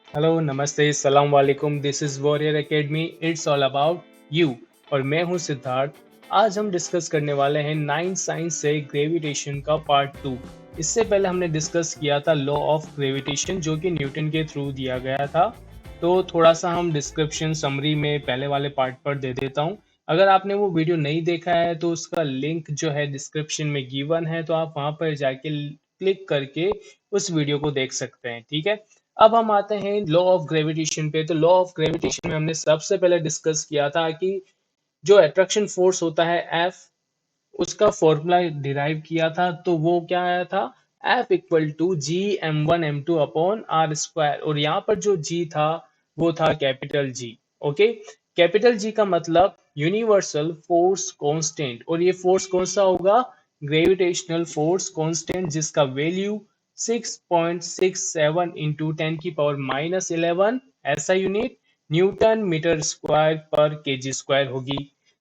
Hello नमस्ते सलाम वालेकुम। This is warrior academy, it's all about you. और मैं हूँ सिद्धार्थ। आज हम डिस्कस करने वाले हैं नाइन्थ साइंस से ग्रेविटेशन का पार्ट 2। इससे पहले हमने डिस्कस किया था लॉ ऑफ ग्रेविटेशन जो कि न्यूटन के थ्रू दिया गया था। तो थोड़ा सा हम डिस्क्रिप्शन समरी में पहले वाले पार्ट पर दे देता हूँ। अगर आपने वो वीडियो नहीं देखा है तो उसका लिंक जो है डिस्क्रिप्शन में गिवन है, तो आप वहाँ पर जाके क्लिक करके उस वीडियो को देख सकते हैं। ठीक है। अब हम आते हैं लॉ ऑफ ग्रेविटेशन पे। तो लॉ ऑफ ग्रेविटेशन में हमने सबसे पहले डिस्कस किया था कि जो अट्रैक्शन फोर्स होता है एफ, उसका फॉर्मूला डिराइव किया था। तो वो क्या आया था, F equal to G m1 m2 upon R square. और यहाँ पर जो जी था वो था capital G. Okay. Capital G का मतलब यूनिवर्सल फोर्स कांस्टेंट, और ये फोर्स कौन सा होगा, ग्रेविटेशनल फोर्स कांस्टेंट, जिसका वैल्यू 6.67 इंटू 10⁻11 ऐसा यूनिट न्यूटन मीटर स्क्वायर पर केजी स्क्वायर होगी।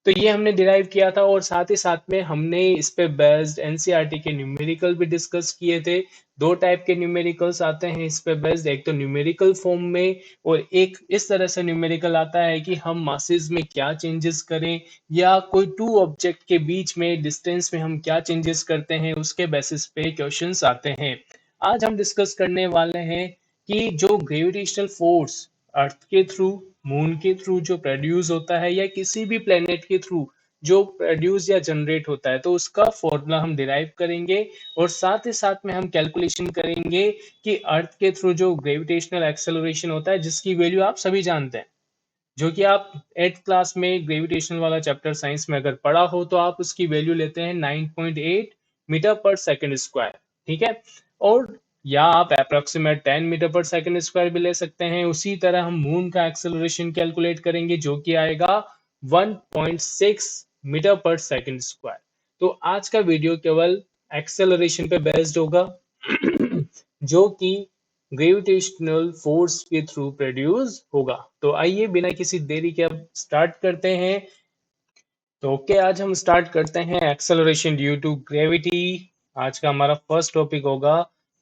तो ये हमने डिराइव किया था, और साथ ही साथ में हमने इस पे बेस्ड एनसीईआरटी के न्यूमेरिकल भी डिस्कस किए थे। दो टाइप के न्यूमेरिकल्स आते हैं इस पे बेस्ड, एक तो न्यूमेरिकल फॉर्म में, और एक इस तरह से न्यूमेरिकल आता है कि हम मासेस में क्या चेंजेस करें, या कोई टू ऑब्जेक्ट के बीच में डिस्टेंस में हम क्या चेंजेस करते हैं, उसके बेसिस पे क्वेश्चंस आते हैं। आज हम डिस्कस करने वाले हैं कि जो ग्रेविटेशनल फोर्स अर्थ के थ्रू, मून के थ्रू जो प्रोड्यूस होता है, या किसी भी प्लेनेट के थ्रू जो प्रोड्यूस या जनरेट होता है, तो उसका फॉर्मूला हम डिराइव करेंगे। और साथ ही साथ में हम कैलकुलेशन करेंगे कि अर्थ के थ्रू जो ग्रेविटेशनल एक्सेलरेशन होता है, जिसकी वैल्यू आप सभी जानते हैं, जो कि आप 8th क्लास में ग्रेविटेशनल वाला चैप्टर साइंस में अगर पढ़ा हो, तो आप उसकी वैल्यू लेते हैं 9.8 मीटर पर सेकंड स्क्वायर। ठीक है। और या आप अप्रोक्सीमेट 10 मीटर पर सेकंड स्क्वायर भी ले सकते हैं। उसी तरह हम मून का एक्सेलरेशन कैलकुलेट करेंगे, जो कि आएगा 1.6 मीटर पर सेकंड स्क्वायर। तो आज का वीडियो केवल एक्सेलरेशन पे बेस्ड होगा जो कि ग्रेविटेशनल फोर्स के थ्रू प्रोड्यूस होगा। तो आइए बिना किसी देरी के अब स्टार्ट करते हैं। तो ओके, आज हम स्टार्ट करते हैं एक्सेलरेशन ड्यू टू ग्रेविटी। आज का हमारा फर्स्ट टॉपिक होगा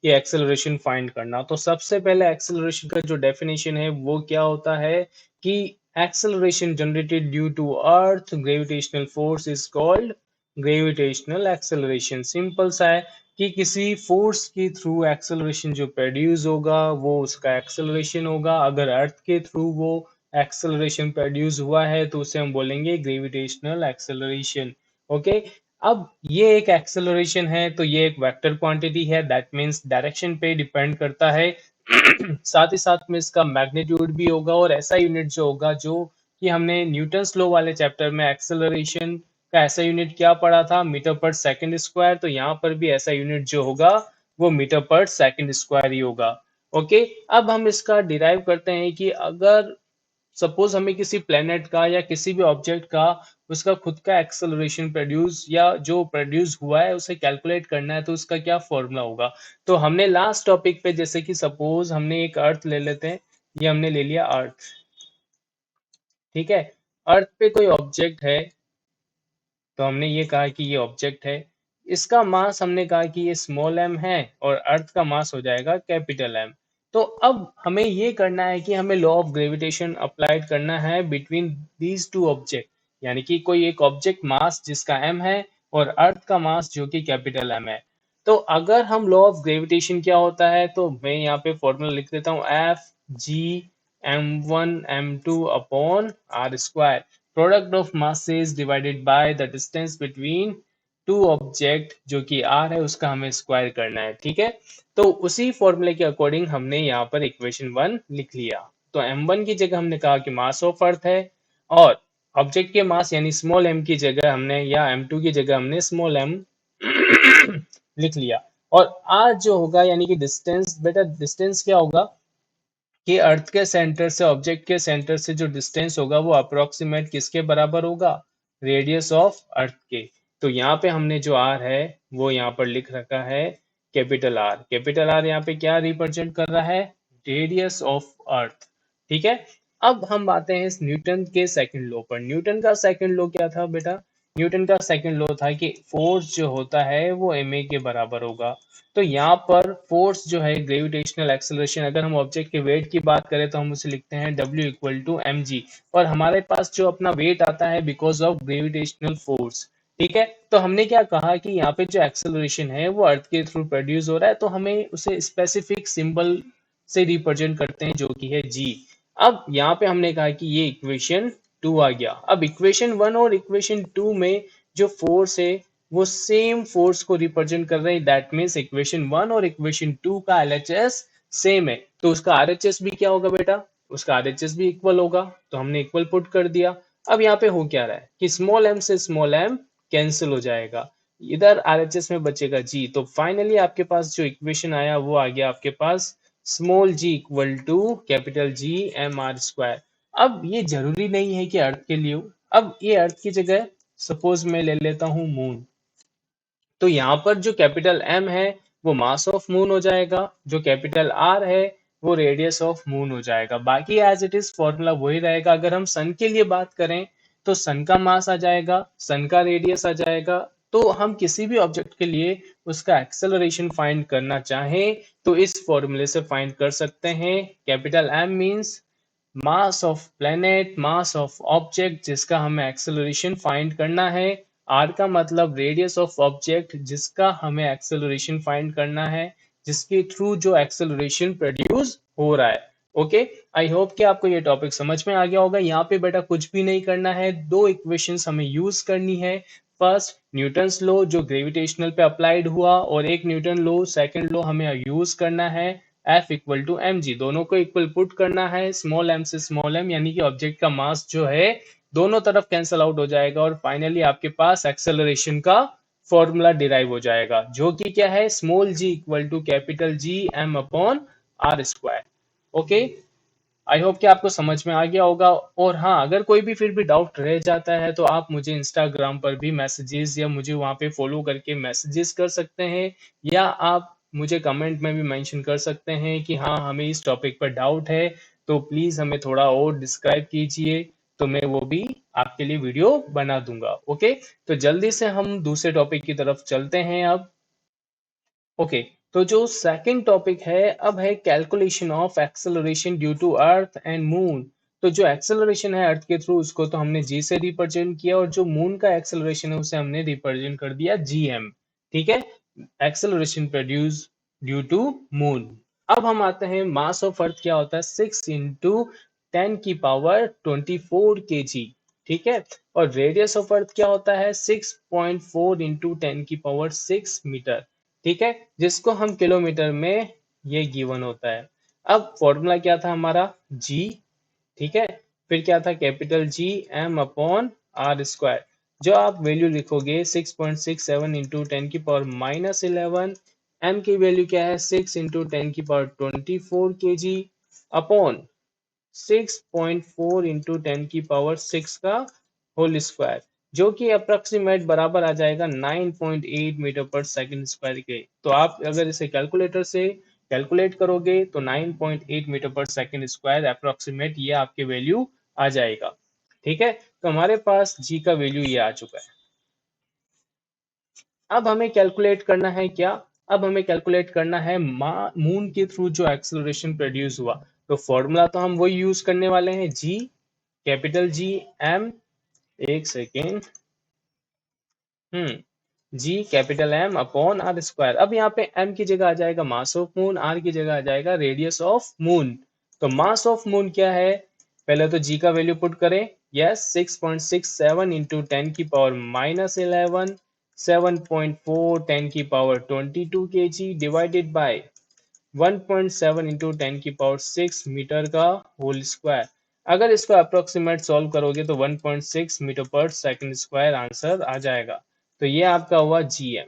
कि एक्सेलरेशन फाइंड करना। तो सबसे पहले एक्सेलरेशन का जो डेफिनेशन है वो क्या होता है कि acceleration generated due to earth gravitational force is called gravitational acceleration. Simple सा है कि किसी फोर्स के थ्रू एक्सेलरेशन जो प्रोड्यूस होगा वो उसका एक्सेलरेशन होगा। अगर अर्थ के थ्रू वो एक्सेलरेशन प्रोड्यूस हुआ है तो उसे हम बोलेंगे ग्रेविटेशनल एक्सेलरेशन। ओके। अब ये एक एक्सेलरेशन है, तो ये एक वेक्टर क्वांटिटी है, दैट मींस डायरेक्शन पे डिपेंड करता है। साथ ही साथ में इसका मैग्नीट्यूड भी होगा, और ऐसा यूनिट जो होगा, जो कि हमने न्यूटन्स लॉ वाले चैप्टर में एक्सेलरेशन का ऐसा यूनिट क्या पढ़ा था, मीटर पर सेकंड स्क्वायर। तो यहाँ पर भी ऐसा यूनिट जो होगा वो मीटर पर सेकंड स्क्वायर ही होगा। ओके। अब हम इसका डिराइव करते हैं कि अगर सपोज हमें किसी प्लेनेट का या किसी भी ऑब्जेक्ट का उसका खुद का एक्सेलरेशन प्रोड्यूस या जो प्रोड्यूस हुआ है उसे कैलकुलेट करना है, तो उसका क्या फॉर्मूला होगा। तो हमने लास्ट टॉपिक पे, जैसे कि सपोज हमने एक अर्थ ले लेते हैं, ये हमने ले लिया अर्थ। ठीक है। अर्थ पे कोई ऑब्जेक्ट है, तो हमने ये कहा कि ये ऑब्जेक्ट है, इसका मास हमने कहा कि ये स्मॉल एम है, और अर्थ का मास हो जाएगा कैपिटल एम। तो अब हमें ये करना है कि हमें लॉ ऑफ ग्रेविटेशन अप्लाइड करना है बिटवीन दीज टू ऑब्जेक्ट। यानी कि कोई एक ऑब्जेक्ट मास जिसका एम है, और अर्थ का मास जो कि कैपिटल एम है। तो अगर हम लॉ ऑफ ग्रेविटेशन क्या होता है, तो मैं यहाँ पे फॉर्मूला लिख देता हूँ, F G m1 m2 upon R square, product of masses divided by the distance between two object, जो कि r है, उसका हमें स्क्वायर करना है। ठीक है। तो उसी फॉर्मूले के अकॉर्डिंग हमने यहाँ पर इक्वेशन 1 लिख लिया। तो m1 की जगह हमने कहा कि मास ऑफ अर्थ है, और ऑब्जेक्ट के मास यानी स्मॉल m की जगह हमने, या m2 की जगह हमने स्मॉल m लिख लिया। और आज जो होगा यानी कि डिस्टेंस, बेटा डिस्टेंस क्या होगा कि अर्थ के सेंटर से ऑब्जेक्ट के सेंटर से जो डिस्टेंस होगा वो अप्रोक्सीमेट किसके बराबर होगा, रेडियस ऑफ अर्थ के। तो यहाँ पे हमने जो आर है वो यहाँ पर लिख रखा है कैपिटल आर। कैपिटल आर यहाँ पे क्या रिप्रेजेंट कर रहा है, रेडियस ऑफ अर्थ। ठीक है। अब हम आते हैं इस न्यूटन के सेकंड लॉ पर। न्यूटन का सेकंड लॉ क्या था बेटा, न्यूटन का सेकंड लॉ था कि फोर्स जो होता है वो ma के बराबर होगा। तो यहाँ पर फोर्स जो है ग्रेविटेशनल एक्सेलरेशन, अगर हम ऑब्जेक्ट के वेट की बात करें तो हम उसे लिखते हैं W इक्वल टू mg, और हमारे पास जो अपना वेट आता है बिकॉज ऑफ ग्रेविटेशनल फोर्स। ठीक है, तो हमने क्या कहा कि यहाँ पे जो एक्सेलरेशन है वो अर्थ के थ्रू प्रोड्यूस हो रहा है, तो हमें उसे स्पेसिफिक सिंबल से रिप्रेजेंट करते हैं जो कि है g। अब यहाँ पे हमने कहा कि ये इक्वेशन 2 आ गया। अब इक्वेशन 1 और इक्वेशन 2 में जो फोर्स है वो सेम फोर्स को रिप्रेजेंट कर रहे हैं, दैट मीन्स इक्वेशन 1 और इक्वेशन 2 का एलएचएस सेम है, तो उसका आरएचएस भी क्या होगा बेटा, उसका आरएचएस भी इक्वल होगा, तो हमने इक्वल पुट कर दिया। अब यहाँ पे हो क्या रहा है कि स्मॉल m से स्मॉल m कैंसिल हो जाएगा, इधर आरएचएस में बचेगा g, तो फाइनली आपके पास जो इक्वेशन आया वो आ गया आपके पास small g equal to capital G M R square. अब ये जरूरी नहीं है कि अर्थ के लिए हो, अब ये अर्थ की जगह सपोज मैं ले लेता हूं मून, तो यहाँ पर जो कैपिटल M है वो मास ऑफ मून हो जाएगा, जो कैपिटल R है वो रेडियस ऑफ मून हो जाएगा, बाकी एज इट इज फॉर्मूला वही रहेगा। अगर हम सन के लिए बात करें तो सन का मास आ जाएगा, सन का रेडियस आ जाएगा, तो हम किसी भी ऑब्जेक्ट के लिए उसका एक्सेलरेशन फाइंड करना चाहें तो इस फॉर्मूले से फाइंड कर सकते हैं। Capital M means mass of planet, mass of object जिसका हमें एक्सेलरेशन फाइंड करना है, आर का मतलब रेडियस ऑफ ऑब्जेक्ट जिसका हमें एक्सेलरेशन फाइंड करना है, जिसके थ्रू जो एक्सेलरेशन प्रोड्यूस हो रहा है। ओके, आई होप कि आपको ये टॉपिक समझ में आ गया होगा। यहाँ पे बेटा कुछ भी नहीं करना है, दो इक्वेशंस हमें यूज करनी है। फर्स्ट न्यूटन्स लॉ जो ग्रेविटेशनल पे अप्लाइड हुआ, और एक न्यूटन लॉ सेकंड लॉ हमें यूज करना है, F equal to M G, दोनों को इक्वल पुट करना है, स्मॉल m से स्मॉल m, यानी कि ऑब्जेक्ट का मास जो है दोनों तरफ कैंसल आउट हो जाएगा, और फाइनली आपके पास एक्सेलरेशन का फॉर्मूला डिराइव हो जाएगा जो कि क्या है, small g equal to capital G m upon R square. Okay, I hope कि आपको समझ में आ गया होगा। और हाँ, अगर कोई भी फिर भी डाउट रह जाता है तो आप मुझे इंस्टाग्राम पर भी मैसेजेस या मुझे वहाँ पे फॉलो करके मैसेजेस कर सकते हैं, या आप मुझे कमेंट में भी मेंशन कर सकते हैं कि हाँ हमें इस टॉपिक पर डाउट है, तो प्लीज़ हमें थोड़ा और डिस्क्राइब कीजिए, तो मैं वो भी आपके लिए वीडियो बना दूंगा। ओके, तो जल्दी से हम दूसरे टॉपिक की तरफ चलते हैं अब। ओके, तो जो सेकंड टॉपिक है अब है calculation of acceleration due to earth and moon. तो जो एक्सेलरेशन है अर्थ के थ्रू उसको तो हमने जी से रिप्रेजेंट किया, और जो मून का एक्सेलरेशन है उसे हमने रिप्रेजेंट कर दिया जी एम। ठीक है, acceleration produce due to moon. अब हम आते हैं मास ऑफ अर्थ क्या होता है, 6 × 10⁻24 kg। ठीक है, और रेडियस ऑफ अर्थ क्या होता है, 6.4 × 10⁻6 मीटर। ठीक है, जिसको हम किलोमीटर में ये गिवन होता है। अब फॉर्मूला क्या था हमारा, जी। ठीक है, फिर क्या था, capital G M upon R square. जो आप वैल्यू लिखोगे 6.67 × 10⁻11, एम की वैल्यू क्या है, 6 × 10⁻24 kg अपॉन 6.4 × 10⁻6 का होल स्क्वायर, जो कि अप्रोक्सीमेट बराबर आ जाएगा 9.8 मीटर पर सेकंड स्क्वायर के। तो आप अगर इसे कैलकुलेटर से कैलकुलेट करोगे तो 9.8 मीटर पर सेकंड स्क्वायर अप्रोक्सीमेट ये आपके वैल्यू आ जाएगा। ठीक है, तो हमारे पास जी का वैल्यू ये आ चुका है। अब हमें कैलकुलेट करना है क्या, अब हमें कैलकुलेट करना है मून के थ्रू जो एक्सेलरेशन प्रोड्यूस हुआ। तो फॉर्मूला तो हम वही यूज करने वाले हैं, जी कैपिटल जी एम, एक second, G capital M upon R square. अब यहाँ पे एम की जगह आ जाएगा मास ऑफ मून, आर की जगह आ जाएगा रेडियस ऑफ मून। तो मास ऑफ मून क्या है, पहले तो जी का वैल्यू पुट करें, yes 6.67 into 10⁻11, 7.4 10⁻22 kg divided by 1.7 into 10⁻6 metre का होल स्क्वायर। अगर इसको अप्रोक्सीमेट सॉल्व करोगे तो 1.6 मीटर पर सेकंड स्क्वायर आंसर आ जाएगा। तो ये आपका हुआ जीएम।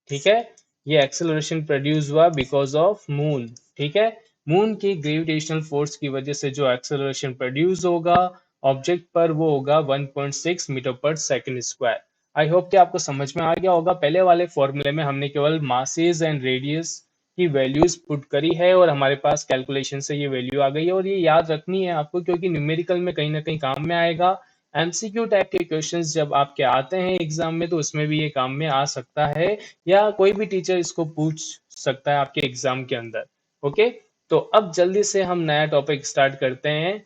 ठीक है, ये एक्सेलरेशन प्रोड्यूस हुआ बिकॉज ऑफ मून। ठीक है, मून की ग्रेविटेशनल फोर्स की वजह से जो एक्सेलरेशन प्रोड्यूस होगा ऑब्जेक्ट पर वो होगा 1.6 मीटर पर सेकंड स्क्वायर। आई होप कि आपको समझ में आ गया होगा। पहले वाले फॉर्मूले में हमने केवल मासेस एंड रेडियस की वैल्यूज पुट करी है और हमारे पास कैलकुलेशन से ये वैल्यू आ गई है, और ये याद रखनी है आपको क्योंकि न्यूमेरिकल में कहीं ना कहीं काम में आएगा। एमसीक्यू टाइप के क्वेश्चंस जब आपके आते हैं एग्जाम में तो उसमें भी ये काम में आ सकता है, या कोई भी टीचर इसको पूछ सकता है आपके एग्जाम के अंदर। ओके, तो अब जल्दी से हम नया टॉपिक स्टार्ट करते हैं।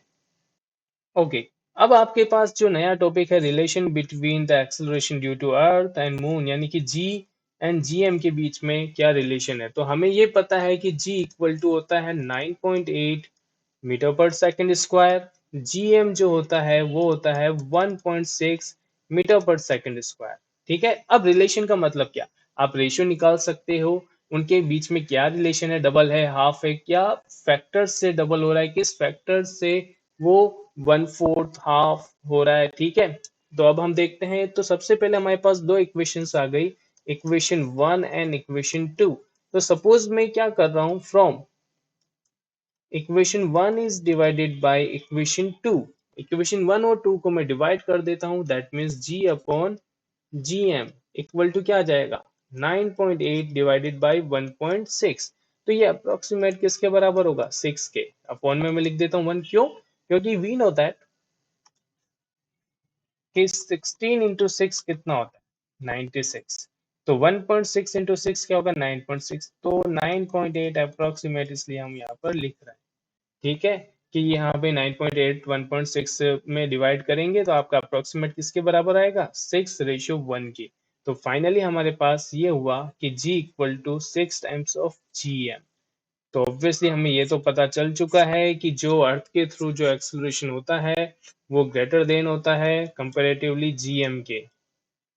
ओके, अब आपके पास जो नया टॉपिक है, relation between the acceleration due to earth and moon, यानी कि जी एंड जीएम के बीच में क्या रिलेशन है। तो हमें ये पता है कि जी इक्वल टू होता है 9.8 मीटर पर सेकंड स्क्वायर, जीएम जो होता है वो होता है 1.6 मीटर पर सेकंड स्क्वायर। ठीक है, अब रिलेशन का मतलब क्या, आप रेशियो निकाल सकते हो, उनके बीच में क्या रिलेशन है, डबल है, हाफ है, क्या फैक्टर से डबल हो रहा है, किस फैक्टर से वो 1/4 हाफ हो रहा है। ठीक है, तो अब हम देखते हैं। तो सबसे पहले हमारे पास दो इक्वेशंस आ गई, इक्वेशन 1 एंड इक्वेशन 2। तो सपोज मैं क्या कर रहा हूं, from equation 1 is divided by equation 2, equation 1 और 2 को मैं डिवाइड कर देता हूं, that means G upon G M equal to क्या आ जाएगा, 9.8 डिवाइडेड बाय 1.6। तो ये अप्रोक्सीमेट किसके बराबर होगा, 6 के। अपॉन में मैं लिख देता हूँ 1, क्यों, क्योंकि वी नो दैट कि 16 इंटू 6 कितना होता है, 96। तो 1.6 इंटू 6 क्या होगा, 9.6। तो 9.8 अप्रोक्सीमेट इसलिए हम यहाँ पर लिख रहे हैं। ठीक है, कि यहाँ पे 9.8 1.6 में डिवाइड करेंगे तो आपका अप्रोक्सीमेट किसके बराबर आएगा, 6:1 की। तो फाइनली हमारे पास ये हुआ कि G equal to 6 times of GM। तो ऑब्वियसली हमें ये तो पता चल चुका है कि जो अर्थ के थ्रू जो एक्सेलरेशन होता है वो ग्रेटर देन होता है कंपैरेटिवली GM के।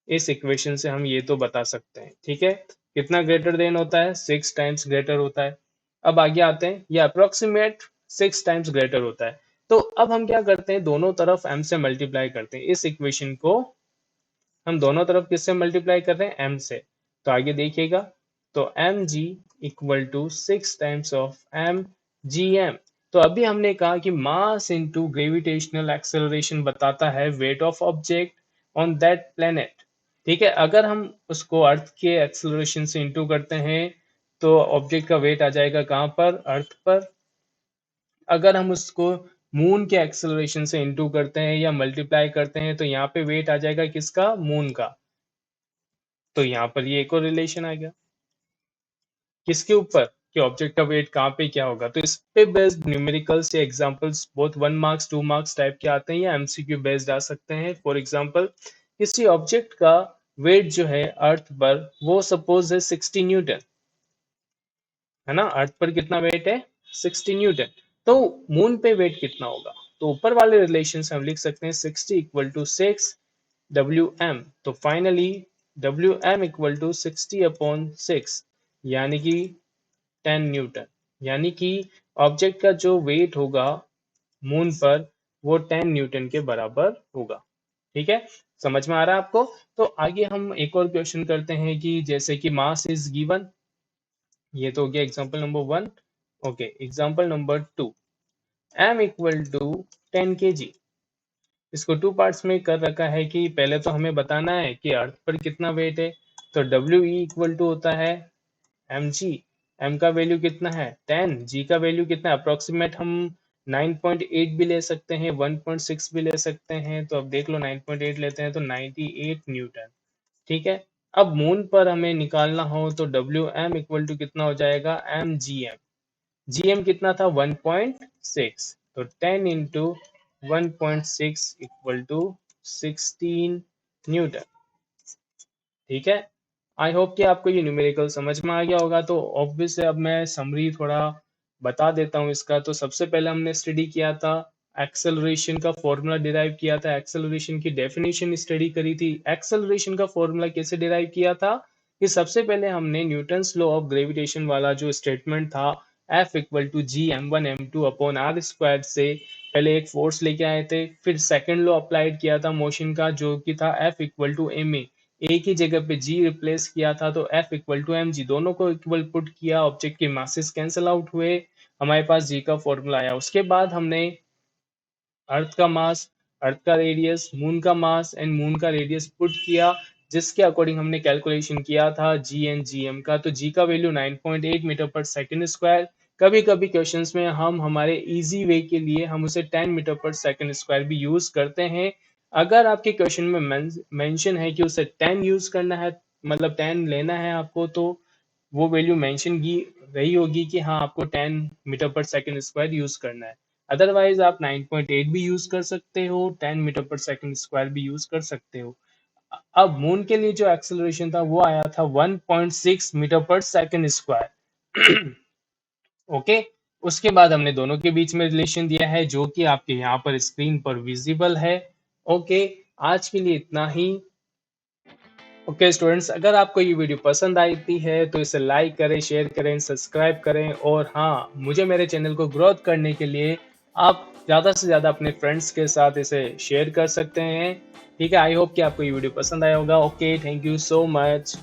इस इक्वेशन से हम ये तो बता सकते हैं। ठीक है, कितना ग्रेटर देन होता है, 6 टाइम्स ग्रेटर होता है। अब आगे आते हैं, ये अप्रोक्सीमेट 6 टाइम्स ग्रेटर होता है। तो अब हम क्या करते हैं, दोनों तरफ m से मल्टीप्लाई करते हैं। इस इक्वेशन को हम दोनों तरफ किससे मल्टीप्लाई कर रहे हैं, m से। तो आगे देखिएगा, तो M G equal to 6 times of M G M. तो अभी हमने कहा कि मास इनटू ग्रेविटेशनल एक्सेलरेशन बताता है weight of object on that planet. ठीक है, अगर हम उसको अर्थ के एक्सेलरेशन से इंटू करते हैं तो ऑब्जेक्ट का वेट आ जाएगा कहाँ पर, अर्थ पर। अगर हम उसको मून के एक्सेलरेशन से इंटू करते हैं या मल्टीप्लाई करते हैं तो यहाँ पे वेट आ जाएगा किसका, मून का। तो यहाँ पर ये एक और रिलेशन आ गया, किसके ऊपर, कि ऑब्जेक्ट का वेट कहाँ पे क्या होगा। तो इस पे बेस्ड न्यूमेरिकल्स या examples both 1 marks 2 marks type के आते हैं या एमसीक्यू बेस्ड आ सकते हैं। फॉर एग्जांपल, किसी ऑब्जेक्ट का वेट जो है अर्थ पर वो सपोज है 60 न्यूटन, है ना, अर्थ पर कितना वेट है, 60 न्यूटन। तो मून पे वेट कितना होगा, तो ऊपर वाले रिलेशन से हम लिख सकते हैं 60 इक्वल टू 6 WM। तो finally WM equal to 60 upon 6 यानी कि 10 न्यूटन, यानी कि ऑब्जेक्ट का जो वेट होगा मून पर वो 10 न्यूटन के बराबर होगा। ठीक है, समझ में आ रहा है आपको। तो आगे हम एक और क्वेश्चन करते हैं कि जैसे कि मास इज गिवन, ये तो हो गया example number 1। Okay, example number 2, m equal to 10 kg। इसको टू पार्ट्स में कर रखा है कि पहले तो हमें बताना है कि अर्थ पर कितना वेट है। तो डब्ल्यू ई इक्वल टू होता है एम जी, एम का वैल्यू कितना है 10, जी का वैल्यू कितना है, अप्रोक्सीमेट हम 9.8 भी ले सकते हैं, 1.6 भी ले सकते हैं। तो अब देख लो 9.8 लेते हैं तो 98 न्यूटन। ठीक है, अब मून पर हमें निकालना हो तो डब्ल्यू एम इक्वल टू कितना हो जाएगा, एम जी एम। जीएम कितना था 1.6, तो 10 इंटू 1.6 इक्वल टू 16 न्यूटन। ठीक है, आई होप कि आपको ये न्यूमेरिकल समझ में आ गया होगा। तो ऑब्वियस है, अब मैं समरी थोड़ा बता देता हूँ इसका। तो सबसे पहले हमने स्टडी किया था, एक्सेलरेशन का फॉर्मूला डिराइव किया था, एक्सेलरेशन की डेफिनेशन स्टडी करी थी। एक्सेलरेशन का फॉर्मूला कैसे डिराइव किया था कि सबसे पहले हमने न्यूटन्स लॉ ऑफ ग्रेविटेशन वाला जो स्टेटमेंट था, F equal to G m1 m2 upon R square से पहले एक फोर्स लेके आए थे। फिर सेकेंड लॉ अप्लाइड किया था मोशन का, जो कि था F इक्वल टू ma, एक ही जगह पे g रिप्लेस किया था तो F इक्वल टू mg, दोनों को इक्वल पुट किया, ऑब्जेक्ट के मासेस कैंसिल आउट हुए, हमारे पास g का फॉर्मूला आया। उसके बाद हमने अर्थ का मास, अर्थ का रेडियस, मून का मास एंड मून का रेडियस पुट किया, जिसके अकॉर्डिंग हमने कैलकुलेशन किया था जी एंड जी एम का। तो जी का वैल्यू 9.8 मीटर पर सेकंड स्क्वायर। कभी कभी क्वेश्चंस में हम हमारे इजी वे के लिए हम उसे 10 मीटर पर सेकंड स्क्वायर भी यूज करते हैं। अगर आपके क्वेश्चन में मेंशन है कि उसे 10 यूज करना है, मतलब 10 लेना है आपको, तो वो वैल्यू मेंशन की रही होगी कि हाँ आपको 10 मीटर पर सेकंड स्क्वायर यूज करना है। अदरवाइज आप 9.8 भी यूज कर सकते हो, 10 मीटर पर सेकंड स्क्वायर भी यूज कर सकते हो। अब मून के लिए जो एक्सेलरेशन था वो आया था 1.6 मीटर पर सेकंड स्क्वायर। ओके, उसके बाद हमने दोनों के बीच में रिलेशन दिया है जो कि आपके यहाँ पर स्क्रीन पर विजिबल है। ओके, आज के लिए इतना ही। ओके स्टूडेंट्स, अगर आपको ये वीडियो पसंद आती है तो इसे लाइक करें, शेयर करें, सब्सक्राइब करें, और हाँ, मुझे मेरे चैनल को ग्रोथ करने के लिए आप ज़्यादा से ज़्यादा अपने फ्रेंड्स के साथ इसे शेयर कर सकते हैं। ठीक है, आई होप कि आपको ये वीडियो पसंद आया होगा। Okay, thank you so much.